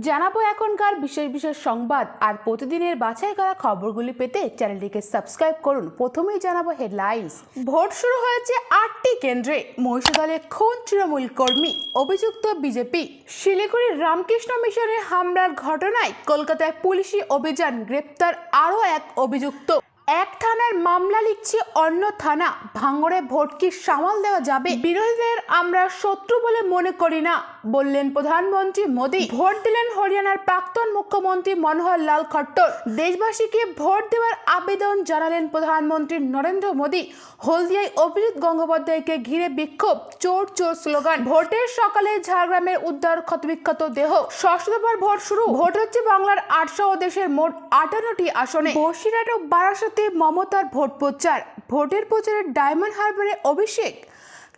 জানাবো এখনকার বিশেষ বিশেষ সংবাদ আর প্রতিদিনের বাছাই করা খবরগুলি পেতে চ্যানেলটিকে সাবস্ক্রাইব করুন। প্রথমেই জানাবো হেডলাইন্স। ভোট শুরু হয়েছে 8টি কেন্দ্রে, মহিষাদলে খুন তৃণমূল কর্মী, অভিযুক্ত বিজেপি। শিলিগুড়ির রামকৃষ্ণ মিশনের হামলার ঘটনায় কলকাতায় পুলিশি অভিযান, গ্রেপ্তার আরও এক অভিযুক্ত। এক থানার মামলা লিখছে অন্য থানা, ভাঙড়ে ভোট কি সামাল দেওয়া যাবে? বিরোধীদের আমরা শত্রু বলে মনে করি না, বললেন প্রধানমন্ত্রী মোদী। ভোট দিলেন হরিয়ানার প্রাক্তন মুখ্যমন্ত্রী মনোহর লাল খট্টর। দেশবাসীকে ভোট দেওয়ার আবেদন জানালেন প্রধানমন্ত্রী নরেন্দ্র মোদী। হলদিয়ায় অভিজিৎ গঙ্গোপাধ্যায়কে ঘিরে বিক্ষোভ, চোর চোর স্লোগান। ভোটের সকালে ঝাড়গ্রামের উদ্ধার ক্ষতবিক্ষত দেহ। ষষ্ঠ দফার ভোট শুরু। ভোট হচ্ছে বাংলার 8 দেশের মোট 58টি আসনে। বসিরহাট ও বারাসতে মমতার ভোট প্রচার। ভোটের প্রচারে ডায়মন্ড হারবারে অভিষেক।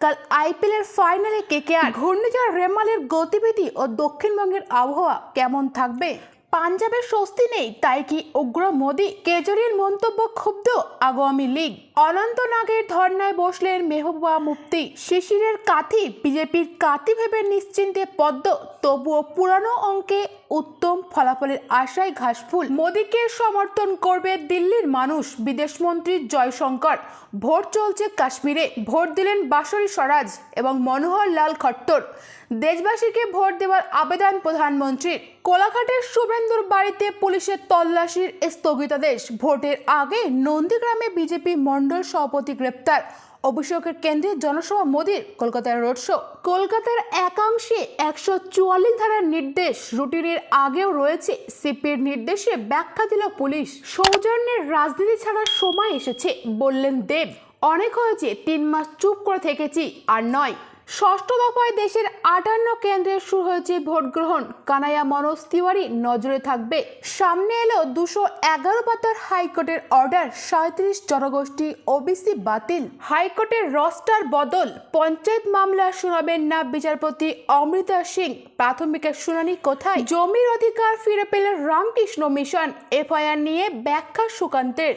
কাল আইপিএলের ফাইনালে কেকেআর। ঘূর্ণিঝড় রেমালের গতিবিধি ও দক্ষিণবঙ্গের আবহাওয়া কেমন থাকবে? পাঞ্জাবের স্বস্তি নেই, তাই কি উগ্র মোদী? কেজরির মন্তব্য ক্ষুব্ধ আওয়ামী লীগ। অনন্তনাগের ধর্নায় বসলেন মেহবুবা মুফতি। শিশিরের কাথি বিজেপির কাথি ভেবে নিশ্চিন্তে পদ্ম, তবুও পুরানো অঙ্কে উত্তম ফলাফলের আশায় ঘাসফুল। মোদীকে সমর্থন করবে দিল্লির মানুষ, বিদেশমন্ত্রী জয়শঙ্কর। ভোট চলছে কাশ্মীরে, ভোট দিলেন বাঁশরী স্বরাজ এবং মনোহর লাল খট্টর। দেশবাসীকে ভোট দেওয়ার আবেদন প্রধানমন্ত্রীর। কোলাঘাটের শুভেন্দুর বাড়িতে পুলিশের তল্লাশির স্থগিতাদেশ। ভোটের আগে নন্দীগ্রামে বিজেপি মণ্ডল সভাপতি গ্রেপ্তার। অভিষেকের কেন্দ্রে জনসভা মোদীর। কলকাতায় রোড শো। কলকাতার একাংশে 144 ধারার নির্দেশ রুটিনের আগেও রয়েছে। সিপির নির্দেশে ব্যাখ্যা দিল পুলিশ। সৌজন্যের রাজনীতি ছাড়ার সময় এসেছে, বললেন দেব। অনেক হয়েছে, 3 মাস চুপ করে থেকেছি, আর নয়। ষষ্ঠ দফায় দেশের 58 কেন্দ্রে শুরু হয়েছে ভোট গ্রহণ। কানাইয়া মনোজ তিওয়ারি নজরে থাকবে। সামনে এলো 211 পাতার হাইকোর্টের অর্ডার, 37 জনগোষ্ঠী ওবিসি বাতিল। হাইকোর্টের রস্টার বদল। পঞ্চায়েত মামলা শোনাবেন না বিচারপতি অমৃতা সিং। প্রাথমিকের শুনানি কোথায়? জমির অধিকার ফিরে পেল রামকৃষ্ণ মিশন। এফআইআর নিয়ে ব্যাখ্যা সুকান্তের।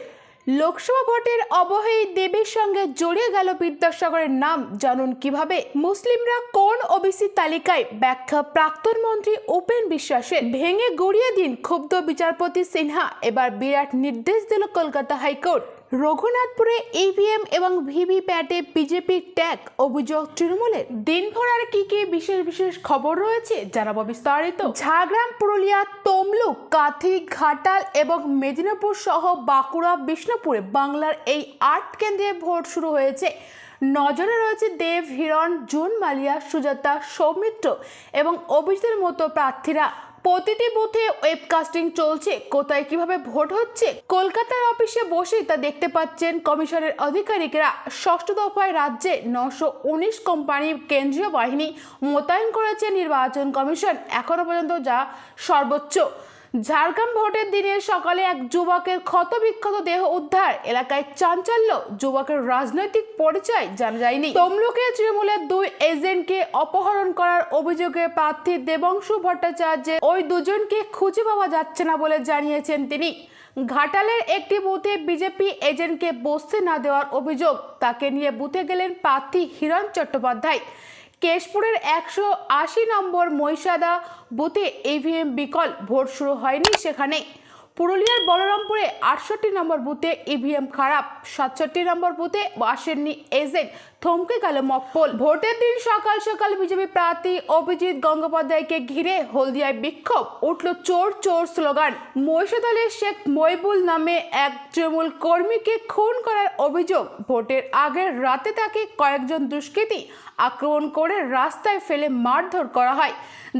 লোকসভা ভোটের অবহেই দেবের সঙ্গে জড়িয়ে গেল বিদ্যাসাগরের নাম, জানুন কিভাবে। মুসলিমরা কোন ওবিসি তালিকায়? ব্যাখ্যা প্রাক্তন মন্ত্রী উপেন বিশ্বাসের। ভেঙে গড়িয়ে দিন ক্ষুব্ধ বিচারপতি সিনহা। এবার বিরাট নির্দেশ দিল কলকাতা হাইকোর্ট। রঘুনাথপুরে ইভিএম এবং ভিভিপ্যাটে বিজেপির ট্যাগ, অভিযোগ তৃণমূলের। দিনভর আর কি কি বিশেষ বিশেষ খবর রয়েছে জানাবো বিস্তারিত। ঝাড়গ্রাম, পুরুলিয়া, তমলুক, কাঁথি, ঘাটাল এবং মেদিনীপুর সহ বাঁকুড়া, বিষ্ণুপুরে বাংলার এই 8 কেন্দ্রে ভোট শুরু হয়েছে। নজরে রয়েছে দেব, হিরণ, জুন মালিয়া, সুজাতা, সৌমিত্র এবং অভিজিতের মতো প্রার্থীরা। প্রতিটি বুথে ওয়েবকাস্টিং চলছে। কোথায় কিভাবে ভোট হচ্ছে কলকাতার অফিসে বসে তা দেখতে পাচ্ছেন কমিশনের আধিকারিকরা। ষষ্ঠ দফায় রাজ্যে 919 কোম্পানি কেন্দ্রীয় বাহিনী মোতায়েন করেছে নির্বাচন কমিশন। এখনো পর্যন্ত যা সর্বোচ্চ। ঝাড়গ্রাম ভোটের দিনের সকালে এক যুবকের ক্ষতবিক্ষত দেহ উদ্ধার। এলাকায় চাঞ্চল্য, যুবকের রাজনৈতিক পরিচয় জানা যায়নি। তমলুকে তৃণমূলের 2 এজেন্টকে অপহরণ করার অভিযোগে প্রার্থী দেবাংশু ভট্টাচার্যের ওই দুজনকে খুঁজে পাওয়া যাচ্ছে না বলে জানিয়েছেন তিনি। ঘাটালের একটি বুথে বিজেপি এজেন্টকে বসতে না দেওয়ার অভিযোগ, তাকে নিয়ে বুথে গেলেন প্রার্থী হিরণ চট্টোপাধ্যায়। কেশপুরের 180 নম্বর মহিষাদা বুথে ইভিএম বিকল, ভোট শুরু হয়নি সেখানে। পুরুলিয়ার বলরামপুরে 68 নম্বর বুথে ইভিএম খারাপ, 67 নম্বর বুথে আসেননি এজেন্ট, থমকে গেল মকপল। ভোটের দিন সকাল সকাল বিজেপি প্রার্থী অভিজিৎ গঙ্গোপাধ্যায়কে ঘিরে হলদিয়ায় বিক্ষোভ, উঠল চোর চোর স্লোগান। মহিষাদলের শেখ মইবুল নামে এক তৃণমূল কর্মীকে খুন করার অভিযোগ। ভোটের আগের রাতে তাকে কয়েকজন দুষ্কৃতী আক্রমণ করে রাস্তায় ফেলে মারধর করা হয়।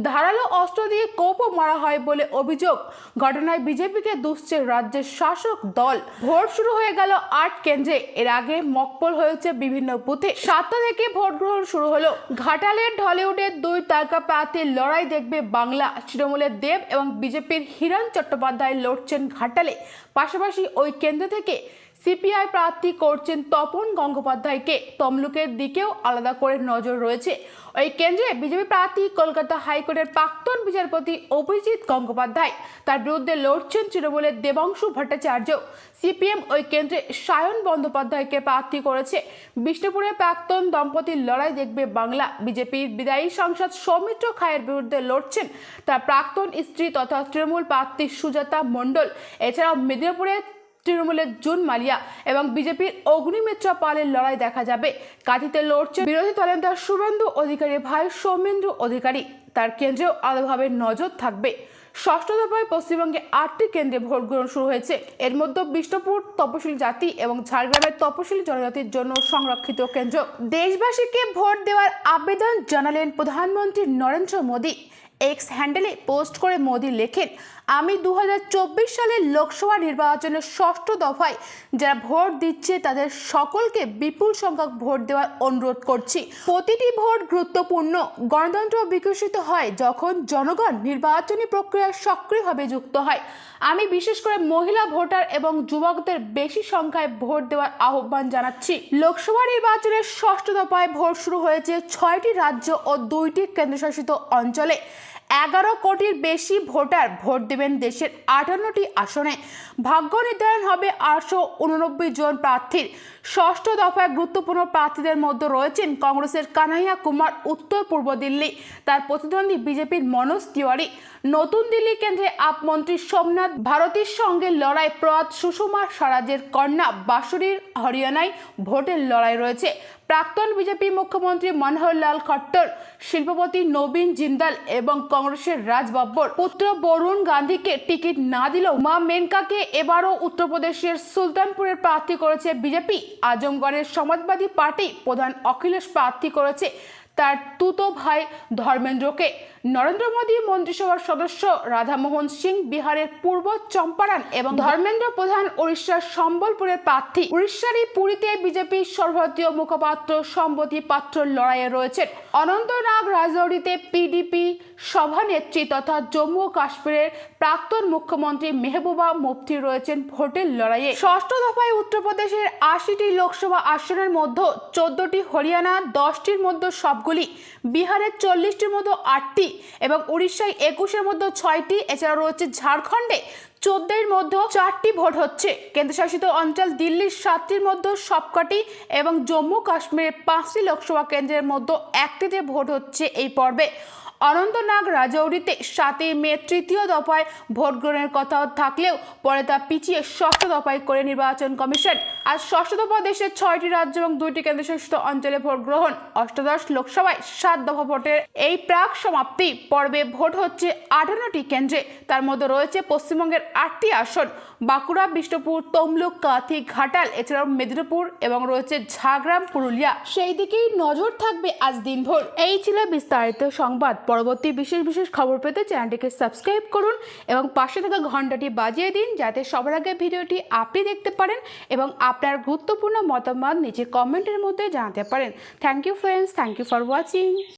ধারালো অস্ত্র দিয়ে কোপও মারা হয় বলে অভিযোগ। ঘটনায় বিজেপিকে দুষছে রাজ্যের শাসক দল। ভোট শুরু হয়ে গেল 8 কেন্দ্রে। এর আগে মকপল হয়েছে বিভিন্ন বুথে। 7টা থেকে ভোট গ্রহণ শুরু হলো। ঘাটালের ঢলিউডের 2 তারকা প্রার্থীর লড়াই দেখবে বাংলা। তৃণমূলের দেব এবং বিজেপির হিরণ চট্টোপাধ্যায় লড়ছেন ঘাটালে। পাশাপাশি ওই কেন্দ্র থেকে সিপিআই প্রার্থী করছেন তপন গঙ্গোপাধ্যায়কে। তমলুকের দিকেও আলাদা করে নজর রয়েছে। ওই কেন্দ্রে বিজেপি প্রার্থী কলকাতা হাইকোর্টের প্রাক্তন বিচারপতি অভিজিৎ গঙ্গোপাধ্যায়। তার বিরুদ্ধে লড়ছেন তৃণমূলের দেবাংশু ভট্টাচার্য। সিপিএম ওই কেন্দ্রে সায়ন বন্দ্যোপাধ্যায়কে প্রার্থী করেছে। বিষ্ণুপুরের প্রাক্তন দম্পতির লড়াই দেখবে বাংলা। বিজেপির বিদায়ী সাংসদ সৌমিত্র খায়ের বিরুদ্ধে লড়ছেন তার প্রাক্তন স্ত্রী তথা তৃণমূল প্রার্থী সুজাতা মণ্ডল। এছাড়াও মেদিনীপুরে তৃণমূলের জুন মালিয়া এবং বিজেপির অগ্নিমিত্রা পালের লড়াই দেখা যাবে। কাঁথিতে লড়ছে বিরোধী দলনেতা শুভেন্দু অধিকারীর ভাই সৌমেন্দ্র অধিকারী। তার কেন্দ্রেও আলাদাভাবে নজর থাকবে। ষষ্ঠ দফায় পশ্চিমবঙ্গে 8টি কেন্দ্রে ভোট গ্রহণ শুরু হয়েছে। এর মধ্যে বিষ্ণুপুর তপশিলি জাতি এবং ঝাড়গ্রামের তপশিলি জনজাতির জন্য সংরক্ষিত কেন্দ্র। দেশবাসীকে ভোট দেওয়ার আবেদন জানালেন প্রধানমন্ত্রী নরেন্দ্র মোদী। এক্স হ্যান্ডেলে পোস্ট করে মোদী লেখেন, আমি 2024 সালের লোকসভা নির্বাচনের ষষ্ঠ দফায় যারা ভোট দিচ্ছে তাদের সকলকে বিপুল সংখ্যক ভোট দেওয়ার অনুরোধ করছি। প্রতিটি ভোট গুরুত্বপূর্ণ। গণতন্ত্র বিকশিত হয় যখন জনগণ নির্বাচনী প্রক্রিয়ায় সক্রিয়ভাবে যুক্ত হয়। আমি বিশেষ করে মহিলা ভোটার এবং যুবকদের বেশি সংখ্যায় ভোট দেওয়ার আহ্বান জানাচ্ছি। লোকসভা নির্বাচনের ষষ্ঠ দফায় ভোট শুরু হয়েছে 6টি রাজ্য ও 2টি কেন্দ্রশাসিত অঞ্চলে। 11 কোটির বেশি ভোটার ভোট দেবেন দেশের 58টি আসনে। ভাগ্য নির্ধারণ হবে 889 জন প্রার্থীর। ষষ্ঠ দফায় গুরুত্বপূর্ণ প্রার্থীদের মধ্যে রয়েছেন কংগ্রেসের কানাইয়া কুমার উত্তর পূর্ব দিল্লি, তার প্রতিদ্বন্দ্বী বিজেপির মনোজ তিওয়ারি। নতুন দিল্লি কেন্দ্রে আপ মন্ত্রী সোমনাথ ভারতীর সঙ্গে লড়াই প্রয়াত সুষমা স্বরাজের কন্যা বাঁশুরীর হরিয়ানায় ভোটের লড়াই রয়েছে। প্রাক্তন বিজেপি মুখ্যমন্ত্রী মনোহর লাল খট্টর, শিল্পপতি নবীন জিন্দাল এবং কংগ্রেসের রাজ বাব্বর পুত্র বরুণ গান্ধীকে টিকিট না দিলেও মা মেনকাকে এবারও উত্তরপ্রদেশের সুলতানপুরের প্রার্থী করেছে বিজেপি। আজমগড়ের সমাজবাদী পার্টি প্রধান অখিলেশ প্রার্থী করেছে তার তুতো ভাই ধর্মেন্দ্রকে। নরেন্দ্র মোদী মন্ত্রিসভার সদস্য রাধামোহন সিং বিহারের পূর্ব চম্পারণ এবং ধর্মেন্দ্র প্রধান উড়িষ্যার সম্বলপুরের প্রার্থী। উড়িষ্যারই পুরীতে বিজেপির সর্বভারতীয় মুখপাত্র সম্বতী পাত্র লড়াইয়ে রয়েছেন। অনন্তনাগ রাজৌরিতে পিডিপি সভানেত্রী তথা জম্মু ও কাশ্মীরের প্রাক্তন মুখ্যমন্ত্রী মেহবুবা মুফতি রয়েছেন ভোটের লড়াইয়ে। ষষ্ঠ দফায় উত্তরপ্রদেশের 80টি লোকসভা আসনের মধ্যে 14টি, হরিয়ানা 10টির মধ্যে সবগুলি, বিহারের 40টির মধ্যে 8টি এবং উড়িষ্যায় 21-এর মধ্যে 6টি। এছাড়া রয়েছে ঝাড়খণ্ডে 14-এর মধ্যে 4টি ভোট হচ্ছে। কেন্দ্রশাসিত অঞ্চল দিল্লির 7টির মধ্যে সবকটি এবং জম্মু কাশ্মীরের 5টি লোকসভা কেন্দ্রের মধ্যে 1টিতে ভোট হচ্ছে এই পর্বে। অনন্তনাগ রাজৌরিতে 7 মে তৃতীয় দফায় ভোট গ্রহণের কথা থাকলেও পরে তা পিছিয়ে ষষ্ঠ দফায় করে নির্বাচন কমিশন। আজ ষষ্ঠ দফা দেশের 6টি রাজ্য এবং 2টি কেন্দ্রশাসিত অঞ্চলে ভোট গ্রহণ। অষ্টাদশ লোকসভায় 7 দফা ভোটের এই প্রাক সমাপ্তি পর্বে ভোট হচ্ছে 58টি কেন্দ্রে। তার মধ্যে রয়েছে পশ্চিমবঙ্গের 8টি আসন, বাঁকুড়া, বিষ্ণুপুর, তমলুক, কাঁথি, ঘাটাল, এছাড়াও মেদিনীপুর এবং রয়েছে ঝাড়গ্রাম, পুরুলিয়া। সেই দিকেই নজর থাকবে আজ দিনভর। এই ছিল বিস্তারিত সংবাদ। পরবর্তী বিশেষ খবর পেতে চ্যানেলটিকে সাবস্ক্রাইব করুন এবং পাশে থাকা ঘন্টাটি বাজিয়ে দিন যাতে সবার আগে ভিডিওটি আপনি দেখতে পারেন এবং আপনার গুরুত্বপূর্ণ মতামত নিচে কমেন্টের মধ্যে জানাতে পারেন। Thank you friends, thank you for watching.